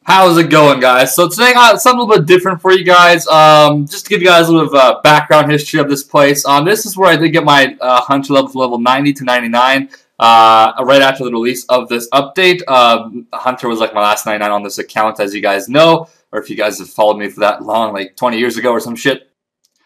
How's it going, guys? So today I got something a little bit different for you guys. Just to give you guys a little bit of background history of this place. This is where I did get my hunter level from level 90 to 99 right after the release of this update. Hunter was like my last 99 on this account, as you guys know, or if you guys have followed me for that long, like 20 years ago or some shit.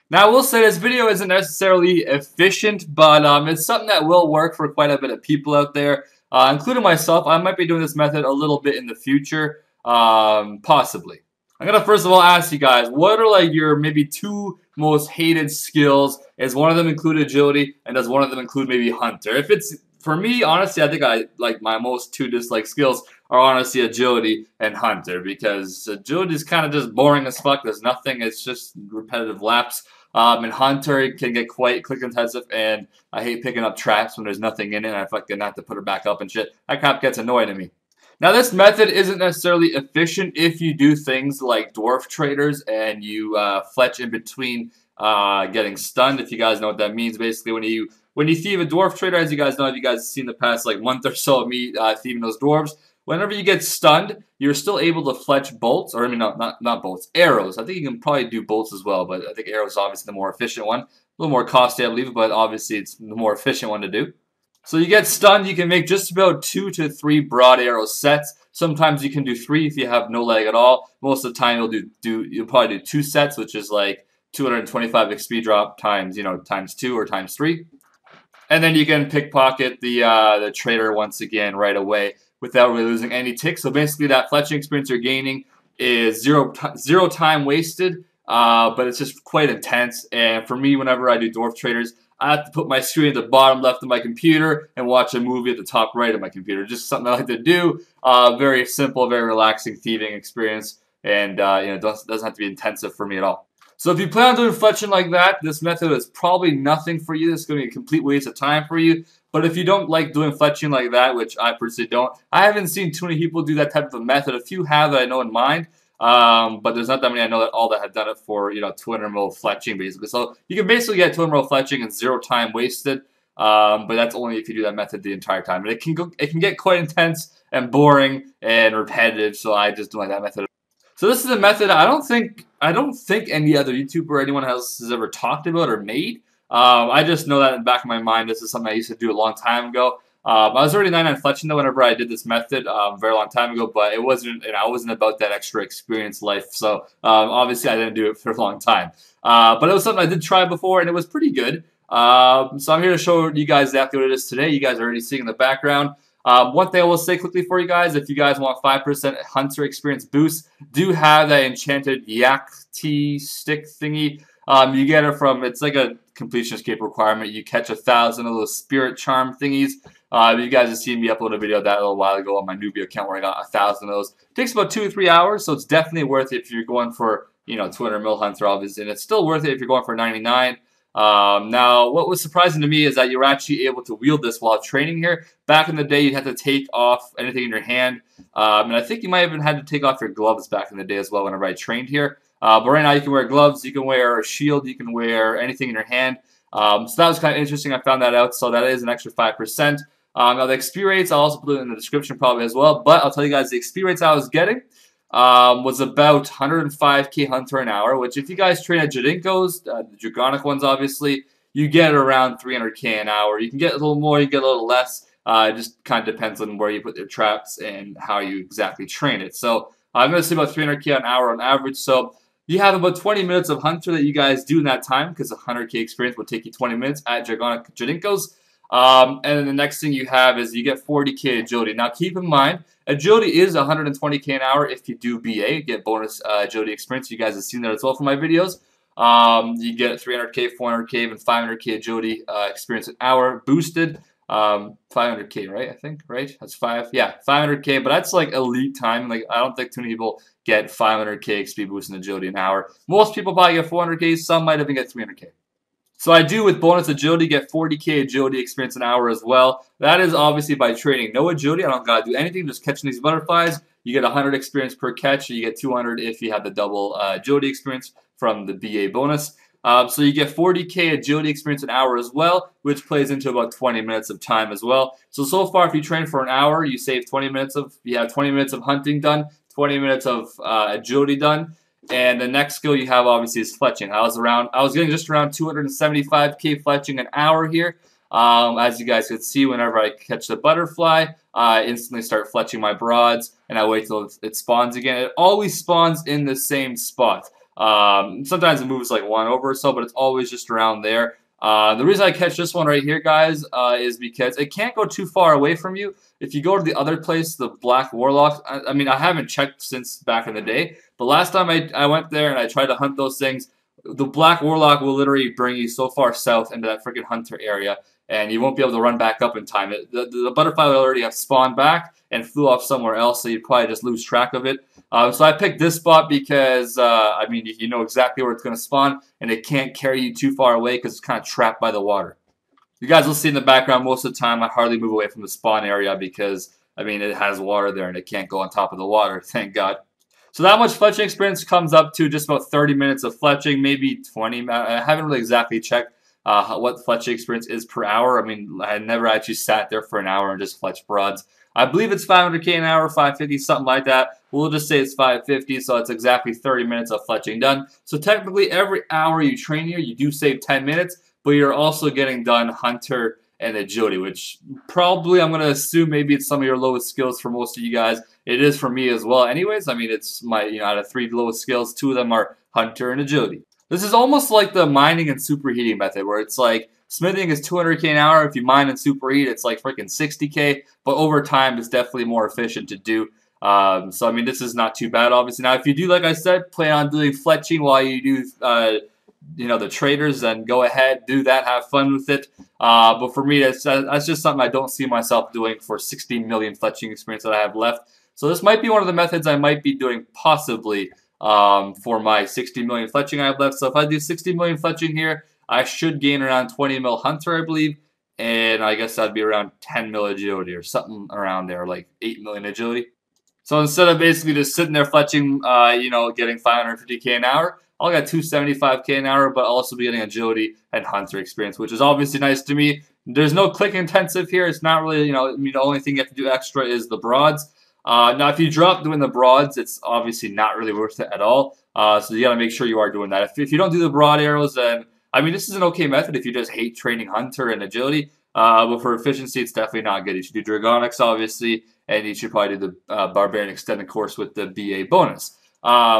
Now, I will say this video isn't necessarily efficient, but it's something that will work for quite a bit of people out there, including myself. I might be doing this method a little bit in the future. Possibly. I'm gonna first of all ask you guys, what are like your maybe two most hated skills? Is one of them include agility, and does one of them include maybe hunter? If it's for me, honestly, I think I like my most two disliked skills are honestly agility and hunter, because agility is kind of just boring as fuck. There's nothing. It's just repetitive laps. And hunter can get quite click intensive, and I hate picking up traps when there's nothing in it, and I fucking have to put it back up and shit. That crap gets annoying to me. Now, this method isn't necessarily efficient if you do things like dwarf traders and you fletch in between getting stunned. If you guys know what that means, basically when you thieve a dwarf trader, as you guys know, if you guys have seen the past like month or so of me thieving those dwarves, whenever you get stunned, you're still able to fletch bolts, or I mean not bolts, arrows. I think you can probably do bolts as well, but I think arrows is obviously the more efficient one. A little more costly, I believe, but obviously it's the more efficient one to do. So you get stunned, you can make just about 2 to 3 broad arrow sets. Sometimes you can do 3 if you have no leg at all. Most of the time you'll probably do 2 sets, which is like 225 XP drop times, times 2 or times 3. And then you can pickpocket the trader once again right away without really losing any ticks. So basically that fletching experience you're gaining is zero time wasted, but it's just quite intense. And for me, whenever I do dwarf traders, I have to put my screen at the bottom left of my computer and watch a movie at the top right of my computer. Just something I like to do. Very simple, very relaxing thieving experience, and it doesn't have to be intensive for me at all. So if you plan on doing fletching like that, this method is probably nothing for you. It's going to be a complete waste of time for you. But if you don't like doing fletching like that, which I personally don't, I haven't seen too many people do that type of a method. A few have that I know in mind. But there's not that many I know that all that have done it for 200 mil fletching basically. So you can basically get 200 mil fletching and 0 time wasted. But that's only if you do that method the entire time. And it can get quite intense and boring and repetitive. So I just don't like that method. So this is a method I don't think any other YouTuber or anyone else has ever talked about or made. I just know that in the back of my mind. This is something I used to do a long time ago. I was already 99 fletching though whenever I did this method a very long time ago, but I wasn't about that extra experience life, so obviously I didn't do it for a long time. But it was something I did try before, and it was pretty good. So I'm here to show you guys exactly what it is today. You guys are already seeing in the background. One thing I will say quickly for you guys, if you guys want 5% hunter experience boost, do have that enchanted yak tea stick thingy. You get it from, it's like a completion escape requirement. You catch 1,000 of those spirit charm thingies. You guys have seen me upload a video of that a little while ago on my newbie account where I got 1,000 of those. It takes about 2 to 3 hours, so it's definitely worth it if you're going for 200 mil hunter, obviously, and it's still worth it if you're going for 99. Now, what was surprising to me is that you're actually able to wield this while training here. Back in the day, you had to take off anything in your hand, and I think you might even had to take off your gloves back in the day as well whenever I trained here. But right now, you can wear gloves, you can wear a shield, you can wear anything in your hand. So that was kind of interesting. I found that out, so that is an extra 5%. Now the XP rates, I'll also put it in the description probably as well, but I'll tell you guys the XP rates I was getting was about 105k hunter an hour, which if you guys train at Jadinkos, the Dragonic ones obviously, you get around 300k an hour. You can get a little more, you can get a little less. It just kind of depends on where you put your traps and how you exactly train it. So I'm going to say about 300k an hour on average. So you have about 20 minutes of hunter that you guys do in that time, because a 100k experience will take you 20 minutes at Jadinkos. And then the next thing you have is you get 40k agility. Now keep in mind, agility is 120k an hour if you do BA. You get bonus agility experience. You guys have seen that as well from my videos. You get 300k, 400k, even 500k agility experience an hour boosted. 500k, right? I think, right? That's 500k, but that's like elite time. Like, I don't think too many people get 500k XP boost in agility an hour. Most people probably get 400k. Some might even get 300k. So I do, with bonus agility, get 40k agility experience an hour as well. That is obviously by training. No agility, I don't gotta do anything, just catching these butterflies. You get 100 experience per catch, you get 200 if you have the double agility experience from the BA bonus. So you get 40k agility experience an hour as well, which plays into about 20 minutes of time as well. So far, if you train for an hour, you save 20 minutes of, you have 20 minutes of hunting done, 20 minutes of agility done. And the next skill you have obviously is fletching. I was getting just around 275k fletching an hour here. As you guys could see, whenever I catch the butterfly, I instantly start fletching my broads, and I wait till it spawns again. It always spawns in the same spot. Sometimes it moves like one over or so, but it's always just around there. The reason I catch this one right here, guys, is because it can't go too far away from you. If you go to the other place, the Black Warlock, I mean, I haven't checked since back in the day, but last time I went there and I tried to hunt those things, the Black Warlock will literally bring you so far south into that freaking hunter area, and you won't be able to run back up in time. The butterfly will already have spawned back and flew off somewhere else, so you'd probably just lose track of it. So I picked this spot because, I mean, you know exactly where it's going to spawn, and it can't carry you too far away because it's kind of trapped by the water. You guys will see in the background most of the time I hardly move away from the spawn area because, I mean, it has water there and it can't go on top of the water, thank God. So that much fletching experience comes up to just about 30 minutes of fletching, maybe 20. I haven't really exactly checked what fletching experience is per hour. I mean, I never actually sat there for an hour and just fletched broads. I believe it's 500k an hour, 550, something like that. We'll just say it's 550, so it's exactly 30 minutes of fletching done. So technically, every hour you train here, you do save 10 minutes, but you're also getting done hunter and agility, which probably I'm going to assume maybe it's some of your lowest skills for most of you guys. It is for me as well. Anyways, I mean, it's my, out of 3 lowest skills, 2 of them are hunter and agility. This is almost like the mining and superheating method, where it's like smithing is 200k an hour. If you mine and superheat, it's like freaking 60k. But over time, it's definitely more efficient to do. So I mean, this is not too bad, obviously. Now, if you do, like I said, plan on doing fletching while you do, the traders, then go ahead, do that, have fun with it. But for me, that's just something I don't see myself doing for 16 million fletching experience that I have left. So this might be one of the methods I might be doing possibly for my 60 million fletching I have left. So if I do 60 million fletching here, I should gain around 20 mil hunter, I believe. And I guess that'd be around 10 mil agility or something around there, like 8 million agility. So instead of basically just sitting there fletching, getting 550k an hour, I'll get 275k an hour, but I'll also be getting agility and hunter experience, which is obviously nice to me. There's no click intensive here. It's not really, the only thing you have to do extra is the broads. Now, if you drop doing the broads, it's obviously not really worth it at all. So you got to make sure you are doing that. If you don't do the broad arrows, then, I mean, this is an okay method if you just hate training hunter and agility. But for efficiency, it's definitely not good. You should do Dragonics, obviously, and you should probably do the Barbarian Extended course with the BA bonus,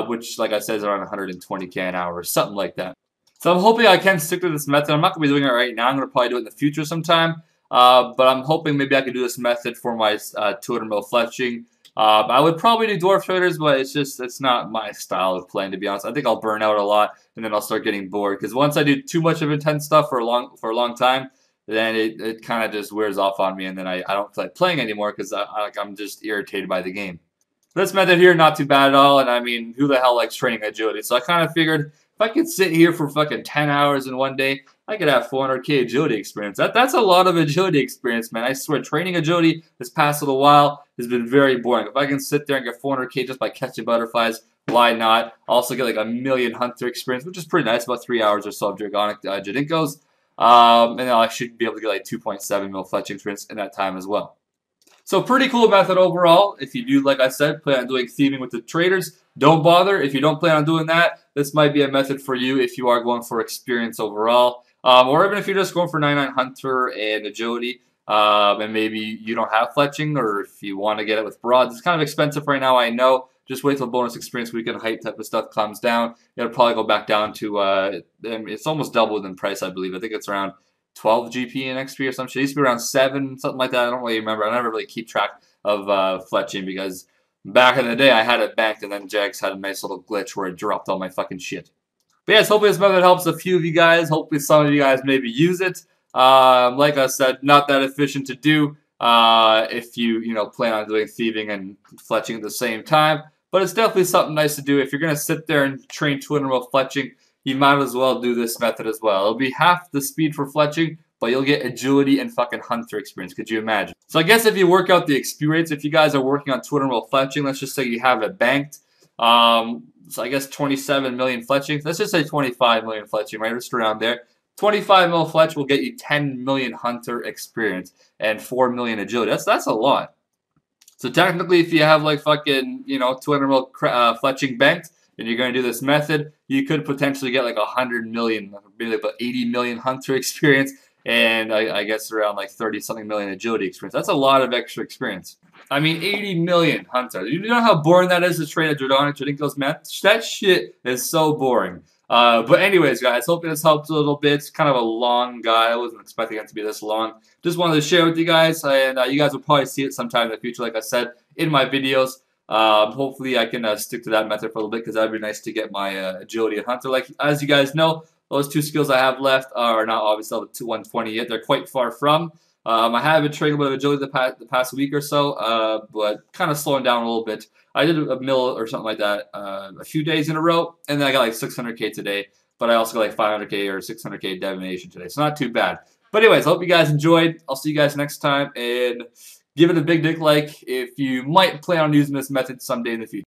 which, like I said, is around 120k an hour or something like that. So I'm hoping I can stick to this method. I'm not going to be doing it right now. I'm going to probably do it in the future sometime. But I'm hoping maybe I could do this method for my 200 mil fletching. I would probably do Dwarf Traders, but it's not my style of playing, to be honest. I think I'll burn out a lot, and then I'll start getting bored. Because once I do too much of intense stuff for a long time, then it kind of just wears off on me, and then I don't feel like playing anymore because I'm just irritated by the game. This method here, not too bad at all, and I mean, who the hell likes training agility? So I kind of figured if I could sit here for fucking 10 hours in one day, I could have 400k agility experience. That's a lot of agility experience, man. I swear, training agility this past little while has been very boring. If I can sit there and get 400k just by catching butterflies, why not? Also get like a million hunter experience, which is pretty nice, about 3 hours or so of Dragonic Jadinkos. And then I should be able to get like 2.7 mil fletching experience in that time as well. So pretty cool method overall. If you do, like I said, plan on doing thieving with the traders, don't bother. If you don't plan on doing that, this might be a method for you if you are going for experience overall. Or even if you're just going for 99 hunter and agility, and maybe you don't have fletching, or if you want to get it with broads. It's kind of expensive right now, I know. Just wait till bonus experience weekend hype type of stuff comes down. It'll probably go back down to, it's almost doubled in price, I believe. I think it's around 12 GP in XP or some shit. It used to be around 7, something like that. I don't really remember. I never really keep track of fletching because back in the day I had it banked, and then Jags had a nice little glitch where it dropped all my fucking shit. But yes, hopefully this method helps a few of you guys. Hopefully some of you guys maybe use it. Like I said, not that efficient to do if you plan on doing thieving and fletching at the same time. But it's definitely something nice to do. If you're going to sit there and train 200 mil fletching, you might as well do this method as well. It'll be half the speed for fletching, but you'll get agility and fucking hunter experience. Could you imagine? So I guess if you work out the experience, if you guys are working on 200 mil fletching, let's just say you have it banked. So I guess 27 million fletching. Let's just say 25 million fletching, right? Just around there. 25 mil fletch will get you 10 million hunter experience and 4 million agility. That's a lot. So technically, if you have like fucking 200 mil fletching banked, and you're going to do this method, you could potentially get like 100 million, maybe about 80 million hunter experience, and I guess around like 30 something million agility experience. That's a lot of extra experience. I mean, 80 million hunter. You know how boring that is to train at Jordana Jadinko's meth? That shit is so boring. But anyways, guys, hoping this helped a little bit. It's kind of a long guide. I wasn't expecting it to be this long. Just wanted to share with you guys, and you guys will probably see it sometime in the future, like I said, in my videos. Hopefully, I can stick to that method for a little bit because that'd be nice to get my agility and hunter. Like, as you guys know, those two skills I have left are not obviously up to 120 yet. They're quite far from. I have been training a bit of agility the past week or so, but kind of slowing down a little bit. I did a mill or something like that a few days in a row, and then I got like 600k today, but I also got like 500k or 600k divination today, so not too bad. But anyways, hope you guys enjoyed. I'll see you guys next time, and give it a big dick like if you might plan on using this method someday in the future.